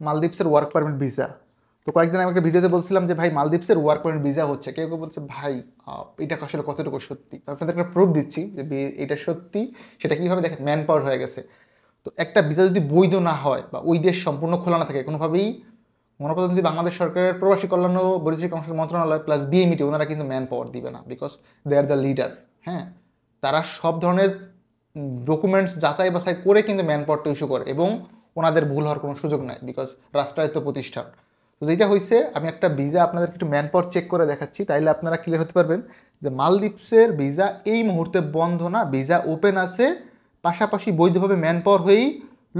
মালদ্বীপসের work permit visa. তো কয়েকদিন আমি একটা ভিডিওতে বলছিলাম যে ভাই মালদ্বীপসের ওয়ার্ক পারমিট ভিসা হচ্ছে, কেউ কেউ বলছে ভাই এটা আসলে কতটুকু সত্যি। তো আপনাদের একটা প্রুফ দিচ্ছি যে এটা সত্যি। সেটা কীভাবে দেখেন, ম্যান পাওয়ার হয়ে গেছে। তো একটা ভিসা যদি বৈধ না হয় বা ওই দেশ সম্পূর্ণ খোলা না থাকে কোনোভাবেই, মনোপ্রধান বাংলাদেশ সরকারের প্রবাসী কল্যাণ ও বৈদেশিক মন্ত্রণালয় প্লাস বিএমইটি ওনারা কিন্তু ম্যান পাওয়ার দিবে না, because they are the leader. হ্যাঁ, তারা সব ধরনের ডকুমেন্টস যাচাই বাছাই করে কিন্তু ম্যান পাওয়ারটা ইস্যু করে এবং ওনাদের ভুল হওয়ার কোনো সুযোগ নাই, বিকজ রাষ্ট্রায়ত্ত প্রতিষ্ঠান। তো যেটা হয়েছে, আমি একটা ভিসা আপনাদের একটু ম্যান পাওয়ার চেক করে দেখাচ্ছি, তাইলে আপনারা ক্লিয়ার হতে পারবেন যে মালদ্বীপসের ভিসা এই মুহূর্তে বন্ধ না, ভিসা ওপেন আছে, পাশাপাশি বৈধভাবে ম্যান পাওয়ার হয়েই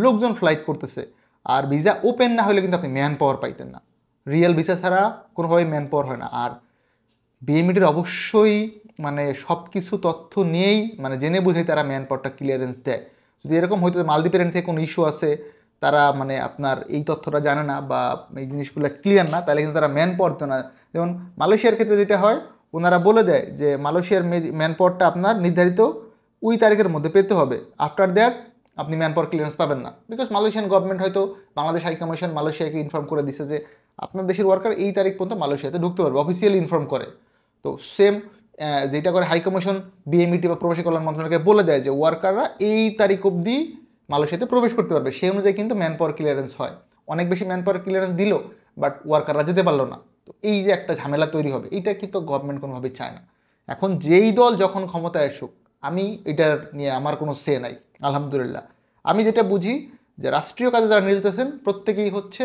লোকজন ফ্লাইট করতেছে। আর ভিসা ওপেন না হলে কিন্তু আপনি ম্যান পাওয়ার পাইতেন না। রিয়েল ভিসা ছাড়া কোনোভাবেই ম্যান পাওয়ার হয় না। আর বিএমইডির অবশ্যই মানে সব কিছু তথ্য নিয়েই মানে জেনে বুঝেই তারা ম্যান পাওয়ারটা ক্লিয়ারেন্স দেয়। যদি এরকম হয়তো মালদ্বীপের এন্ড থেকে কোনো ইস্যু আছে, তারা মানে আপনার এই তথ্যটা জানে না বা এই জিনিসগুলো ক্লিয়ার না, তাহলে কিন্তু তারা ম্যান পাওয়ার দেয় না। যেমন মালয়েশিয়ার ক্ষেত্রে যেটা হয়, ওনারা বলে দেয় যে মালয়েশিয়ার ম্যান পাওয়ারটা আপনার নির্ধারিত ওই তারিখের মধ্যে পেতে হবে, আফটার দ্যাট আপনি ম্যান পাওয়ার ক্লিয়ারেন্স পাবেন না। বিকজ মালয়েশিয়ান গভর্নমেন্ট হয়তো বাংলাদেশ হাই কমিশন মালয়েশিয়াকে ইনফর্ম করে দিচ্ছে যে আপনার দেশের ওয়ার্কার এই তারিখ পর্যন্ত মালয়েশিয়াতে ঢুকতে পারবে, অফিসিয়ালি ইনফর্ম করে। তো সেম যেটা করে হাই কমিশন বিএমইটি বা প্রবাসী কল্যাণ মন্ত্রণালয়কে বলে দেয় যে ওয়ার্কাররা এই তারিখ অবধি মালয়েশিয়াতে প্রবেশ করতে পারবে, সেই অনুযায়ী কিন্তু ম্যান পাওয়ার ক্লিয়ারেন্স হয়। অনেক বেশি ম্যান পাওয়ার ক্লিয়ারেন্স দিল, বাট ওয়ার্কাররা যেতে পারলো না। তো এই যে একটা ঝামেলা তৈরি হবে, এইটা কিন্তু গভর্নমেন্ট কোনোভাবেই চায় না। এখন যেই দল যখন ক্ষমতায় আসুক, আমি এটার নিয়ে আমার কোনো সে নাই, আলহামদুলিল্লাহ। আমি যেটা বুঝি যে রাষ্ট্রীয় কাজে যারা নিয়োজিত আছেন প্রত্যেকেই হচ্ছে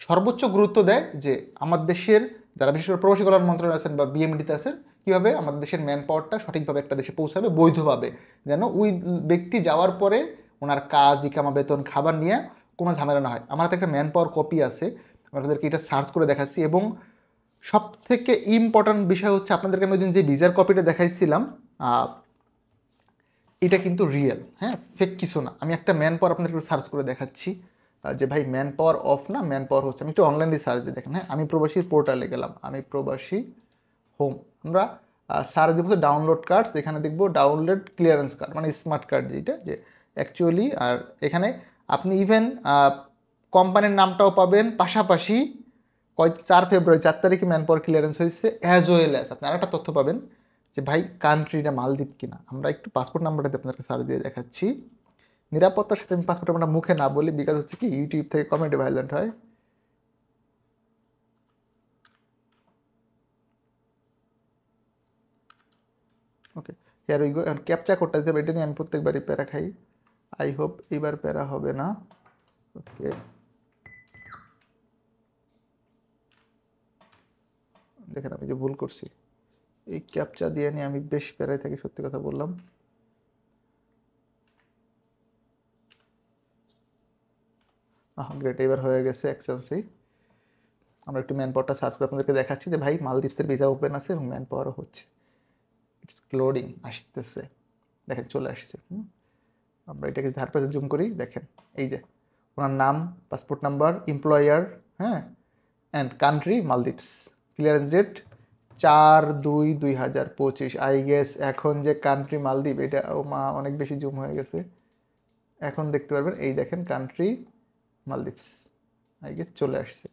সর্বোচ্চ গুরুত্ব দেয় যে আমার দেশের যারা বিশেষ করে প্রবাসী কল্যাণ মন্ত্রণালয় আছেন বা বিএমডিতে আছেন, কীভাবে আমাদের দেশের ম্যান পাওয়ারটা সঠিকভাবে একটা দেশে পৌঁছাবে বৈধভাবে, যেন ওই ব্যক্তি যাওয়ার পরে ওনার কাজ, ইকামা, বেতন, খাবার নিয়ে কোনো ঝামেলা না হয়। আমার হাতে একটা ম্যান পাওয়ার কপি আছে, আপনাদেরকে এটা সার্চ করে দেখাচ্ছি। এবং সব থেকে ইম্পর্ট্যান্ট বিষয় হচ্ছে, আপনাদেরকে আমি ওই দিন যে ভিসার কপিটা দেখাইছিলাম, এটা কিন্তু রিয়েল, হ্যাঁ, ফেক কিছু না। আমি একটা ম্যান পাওয়ার আপনাদের একটু সার্চ করে দেখাচ্ছি যে ভাই ম্যান পাওয়ার অফ না ম্যান পাওয়ার হচ্ছে। আমি একটু অনলাইনে সার্চ দিয়ে দেখেন। হ্যাঁ, আমি প্রবাসীর পোর্টালে গেলাম, আমি প্রবাসী হোম, আমরা সার্চ দেবো ডাউনলোড কার্ডস, এখানে দেখবো ডাউনলোড ক্লিয়ারেন্স কার্ড, মানে স্মার্ট কার্ড যেটা, যে অ্যাকচুয়ালি। আর এখানে আপনি ইভেন কোম্পানির নামটাও পাবেন, পাশাপাশি 4 ফেব্রুয়ারি 4 তারিখে ম্যান পাওয়ার ক্লিয়ারেন্স হয়েছে, অ্যাজ ওয়েল অ্যাজ আপনি আরেকটা তথ্য পাবেন যে ভাই কান্ট্রিটা মালদ্বীপ কিনা। আমরা একটু পাসপোর্ট নাম্বারটাতে আপনাকে সার্চ দিয়ে দেখাচ্ছি। নিরাপত্তার সাথে আমি পাসপোর্ট নাম্বারটা মুখে না বলি, বিকজ হচ্ছে কি ইউটিউব থেকে কমেডি ভাইলেন্ট হয়। ওকে, হেয়ার উই গো। এখন ক্যাপচা কোডটা দিতে হবে, এটা নিয়ে আমি প্রত্যেকবারই প্যারা খাই। আই হোপ এবার প্যারা হবে না। ওকে, দেখেন আমি যে ভুল করছি, এই ক্যাপচা দিয়ে নিয়ে আমি বেশ প্যারায় থাকি, সত্যি কথা বললাম। গ্রেট, এবার হয়ে গেছে অ্যাকসেন্সি। আমরা একটু ম্যান পাওয়ারটা সার্চ করে আপনাদেরকে দেখাচ্ছি যে ভাই মালদ্বীপসের ভিসা ওপেন আছে এবং ম্যান পাওয়ারও হচ্ছে। ইটস লোডিং, আসতেছে, দেখেন চলে আসছে। আমরা এটাকে ধার পাশে জুম করি, দেখেন এই যে ওনার নাম, পাসপোর্ট নাম্বার, এমপ্লয়ার, হ্যাঁ, and country Maldives, clearance date 4/2/2025। I guess এখন যে কান্ট্রি মালদ্বীপ, এটা ও মা অনেক বেশি জুম হয়ে গেছে, এখন দেখতে পারবেন এই দেখেন কান্ট্রি মালদ্বীপস, আই গেস চলে আসছে।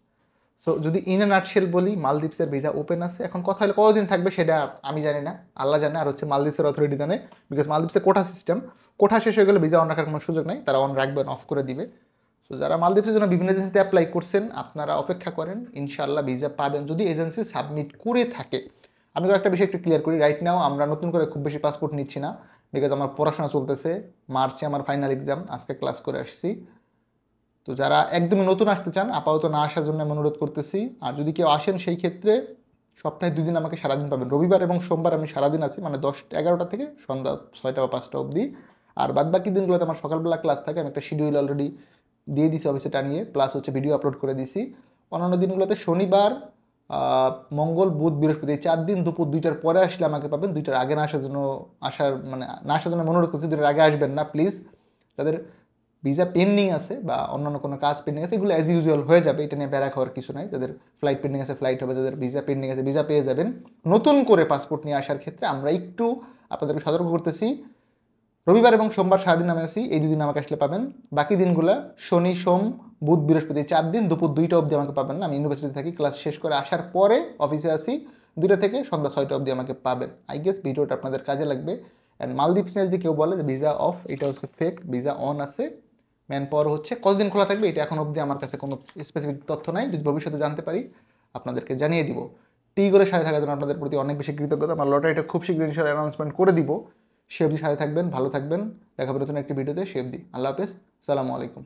সো যদি ইন এ নাটশেল বলি, মালদ্বীপসের ভিসা ওপেন আছে। এখন কথা হলে কতদিন থাকবে সেটা আমি জানি না, আল্লাহ জানে, আর হচ্ছে মালদ্বীপসের অথরিটি জানে। বিকজ মালদ্বীপসের কোটা সিস্টেম, কোঠা শেষ হয়ে গেলে ভিসা অন রাখার কোনো সুযোগ নেই, তারা অন রাখবেন, অফ করে দিবে। সো যারা মালদ্বীপসের জন্য বিভিন্ন এজেন্সিতে অ্যাপ্লাই করছেন, আপনারা অপেক্ষা করেন, ইনশাল্লাহ ভিসা পাবেন যদি এজেন্সি সাবমিট করে থাকে। আমি একটা বিষয় একটু ক্লিয়ার করি, রাইট নাও আমরা নতুন করে খুব বেশি পাসপোর্ট নিচ্ছি না, বিকজ আমার পড়াশোনা চলতেছে, মার্চে আমার ফাইনাল এক্সাম, আজকে ক্লাস করে আসছি। তো যারা একদমই নতুন আসতে চান, আপাতত না আসার জন্য আমি অনুরোধ করতেছি। আর যদি কেউ আসেন, সেই ক্ষেত্রে সপ্তাহে 2 দিন আমাকে সারাদিন পাবেন, রবিবার এবং সোমবার আমি সারাদিন আছি, মানে 10-11টা থেকে সন্ধ্যা 6টা বা 5টা অবধি। আর বাদবাকি দিনগুলোতে আমার সকালবেলা ক্লাস থাকে, আমি একটা শিডিউল অলরেডি দিয়ে দিছি অফিসে টানিয়ে, প্লাস হচ্ছে ভিডিও আপলোড করে দিছি। অন্যান্য দিনগুলোতে শনিবার, মঙ্গল, বুধ, বৃহস্পতি, এই 4 দিন দুপুর 2টার পরে আসলে আমাকে পাবেন। 2টার আগে না আসার জন্য মানে না আসার জন্য অনুরোধ করছি, 2টার আগে আসবেন না প্লিজ। তাদের ভিসা পেন্ডিং আছে বা অন্যান্য কোনো কাজ পেন্ডিং আছে, এগুলো অ্যাজ ইউজুয়াল হয়ে যাবে, এটা নিয়ে প্যারা খাওয়ার কিছু নাই। যাদের ফ্লাইট পেন্ডিং আছে ফ্লাইট হবে, যাদের ভিসা পেন্ডিং আছে ভিসা পেয়ে যাবেন। নতুন করে পাসপোর্ট নিয়ে আসার ক্ষেত্রে আমরা একটু আপনাদেরকে সতর্ক করতেছি, রবিবার এবং সোমবার সারাদিন আমি আছি, এই 2 দিন আমাকে আসলে পাবেন। বাকি দিনগুলো শনি, সোম, বুধ বৃহস্পতি 4 দিন দুপুর 2টা অবধি আমাকে পাবেন না, আমি ইউনিভার্সিটি থাকি, ক্লাস শেষ করে আসার পরে অফিসে আসি 2টা থেকে সন্ধ্যা 6টা অবধি আমাকে পাবেন। আই গেস ভিডিওটা আপনাদের কাজে লাগবে। অ্যান্ড মালদ্বীপস নিয়ে যদি কেউ বলে যে ভিসা অফ, এটা হচ্ছে ফেক, ভিসা অন আছে, ম্যান পাওয়ার হচ্ছে। কতদিন খোলা থাকবে এটা এখন অবধি আমার কাছে কোনো স্পেসিফিক তথ্য নাই, যদি ভবিষ্যতে জানতে পারি আপনাদেরকে জানিয়ে দিব। করে সাথে থাকার জন্য আপনাদের প্রতি অনেক বেশি কৃতজ্ঞতা। আমার লটারিটা খুব শীঘ্রই ইনশাআল্লাহ অ্যানাউন্সমেন্ট করে দিব। সে অবধি সাথে থাকবেন, ভালো থাকবেন, দেখা হবে নতুন একটি ভিডিওতে। সে অবধি আল্লাহ হাফেজ, আসসালামু আলাইকুম।